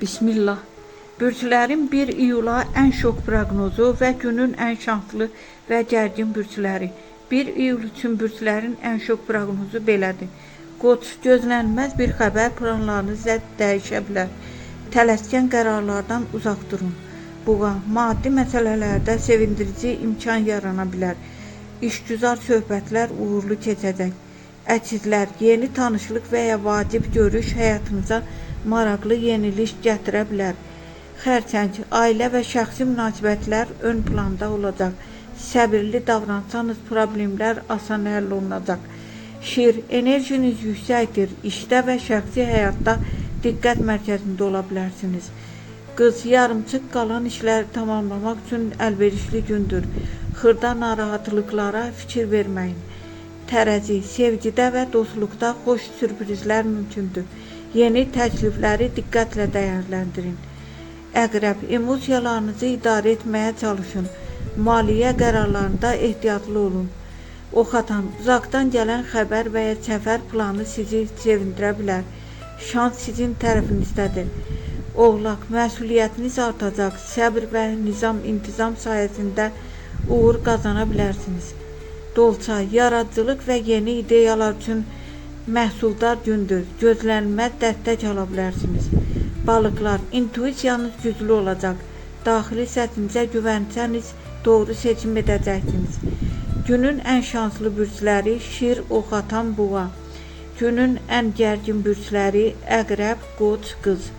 Bismillah. Bürclərin 1 iyula ən şok proqnozu və günün ən şanslı və gərgin bürcləri. 1 iyul üçün bürclərin ən şok proqnozu belədir. Qoç, gözlənilməz bir xəbər planlarınızı dəyişə bilər. Tələskən qərarlardan uzaq durun. Boğa, maddi məsələlərdə sevindirici imkan yarana bilər. İşgüzar söhbətlər uğurlu keçəcək. Əkizlər, yeni tanışlıq və ya vacib görüş həyatınıza maraqlı yenilik gətirə bilər. Xərçəng, ailə və şəxsi münasibətlər ön planda olacaq. Səbirli davransanız problemlər asan həll olunacaq. Şir, enerjiniz yüksəkdir. İşdə və şəxsi həyatda diqqət mərkəzində ola bilərsiniz. Qız, yarımçıq qalan işləri tamamlamaq üçün əlverişli gündür. Xırda narahatlıqlara fikir verməyin. Tərəzi, sevgidə və dostluqda xoş sürprizlər mümkündür. Yeni təklifləri diqqətlə dəyərləndirin. Əqrəb, emosiyalarınızı idarə etməyə çalışın. Maliyyə qərarlarında ehtiyatlı olun. Ox atan, uzaqdan gələn xəbər və ya səfər planı sizi sevindirə bilər. Şans sizin tərəfinizdədir. Oğlaq, məsuliyyətiniz artacaq. Səbr və intizam sayəsində uğur qazana bilərsiniz. Dolça, yaradıcılıq və yeni ideyalar üçün məhsuldar gündür. Gözlənilməz dəstək ala bilərsiniz. Balıqlar, intuisiyanız güclü olacaq. Daxili səsinizə güvənsəniz doğru seçim edəcəksiniz. Günün ən şanslı bürcləri Şir, Ox atan, Boğa. Günün ən gərgin bürcləri Əqrəb, Qoç, Qız.